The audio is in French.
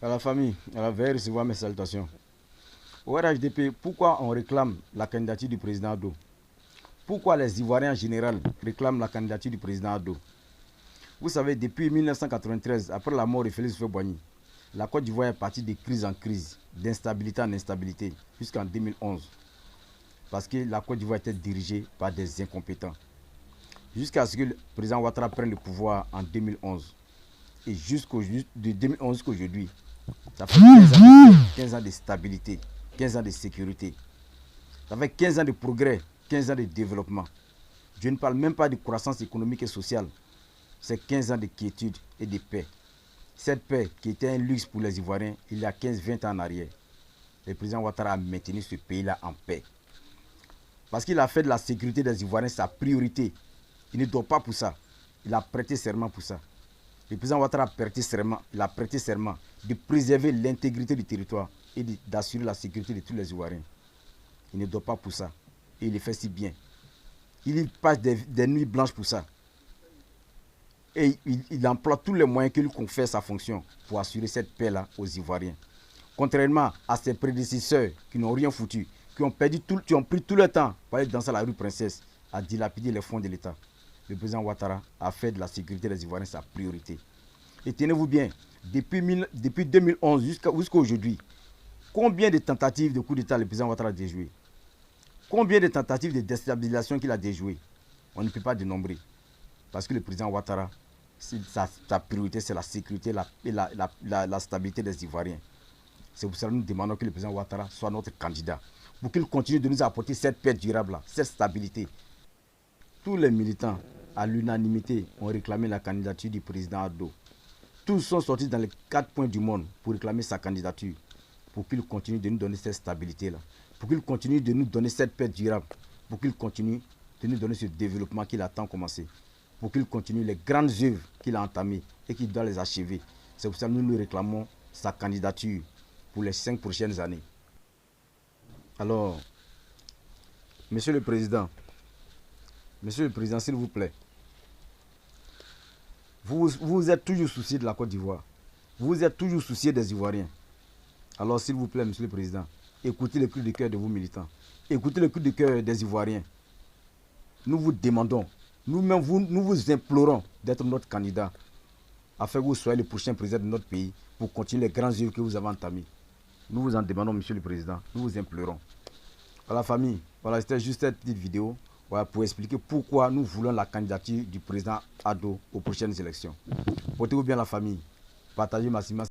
À la famille, à la veille, recevoir mes salutations. Au RHDP, pourquoi on réclame la candidature du président Ado? Pourquoi les Ivoiriens en général réclament la candidature du président Ado? Vous savez, depuis 1993, après la mort de Félix Houphouët-Boigny, la Côte d'Ivoire est partie de crise en crise, d'instabilité en instabilité, jusqu'en 2011. Parce que la Côte d'Ivoire était dirigée par des incompétents. Jusqu'à ce que le président Ouattara prenne le pouvoir en 2011. Et de 2011 jusqu'à aujourd'hui, ça fait 15 ans de stabilité, 15 ans de sécurité. Ça fait 15 ans de progrès, 15 ans de développement. Je ne parle même pas de croissance économique et sociale. C'est 15 ans de quiétude et de paix. Cette paix qui était un luxe pour les Ivoiriens il y a 15-20 ans en arrière. Le président Ouattara a maintenu ce pays-là en paix. Parce qu'il a fait de la sécurité des Ivoiriens sa priorité. Il ne dort pas pour ça. Il a prêté serment pour ça. Le président Ouattara a prêté serment de préserver l'intégrité du territoire et d'assurer la sécurité de tous les Ivoiriens. Il ne dort pas pour ça. Et il le fait si bien. Il passe des nuits blanches pour ça. Et il emploie tous les moyens qu'il confère sa fonction pour assurer cette paix-là aux Ivoiriens. Contrairement à ses prédécesseurs qui n'ont rien foutu, qui ont pris tout le temps pour aller danser à la rue Princesse, à dilapider les fonds de l'État. Le président Ouattara a fait de la sécurité des Ivoiriens sa priorité. Et tenez-vous bien, depuis 2011 jusqu'à aujourd'hui, combien de tentatives de coup d'État le président Ouattara a déjoué? Combien de tentatives de déstabilisation qu'il a déjoué? On ne peut pas dénombrer. Parce que le président Ouattara, sa priorité, c'est la sécurité et la stabilité des Ivoiriens. C'est pour ça que nous demandons que le président Ouattara soit notre candidat. Pour qu'il continue de nous apporter cette paix durable, cette stabilité. Tous les militants, à l'unanimité, ont réclamé la candidature du président Ado. Tous sont sortis dans les 4 points du monde pour réclamer sa candidature. Pour qu'il continue de nous donner cette stabilité-là. Pour qu'il continue de nous donner cette paix durable. Pour qu'il continue de nous donner ce développement qu'il a tant commencé. Pour qu'il continue les grandes œuvres qu'il a entamées et qu'il doit les achever. C'est pour ça que nous réclamons sa candidature pour les 5 prochaines années. Alors, Monsieur le Président, s'il vous plaît, vous êtes toujours soucié de la Côte d'Ivoire. Vous êtes toujours soucié des Ivoiriens. Alors, s'il vous plaît, Monsieur le Président, écoutez le cri de cœur de vos militants. Écoutez le cri de cœur des Ivoiriens. Nous vous demandons, nous vous implorons d'être notre candidat afin que vous soyez le prochain président de notre pays pour continuer les grands œuvres que vous avez entamés. Nous vous en demandons, Monsieur le Président. Nous vous implorons. À la famille, voilà, c'était juste cette petite vidéo pour expliquer pourquoi nous voulons la candidature du président Ado aux prochaines élections. Portez-vous bien la famille. Partagez massivement.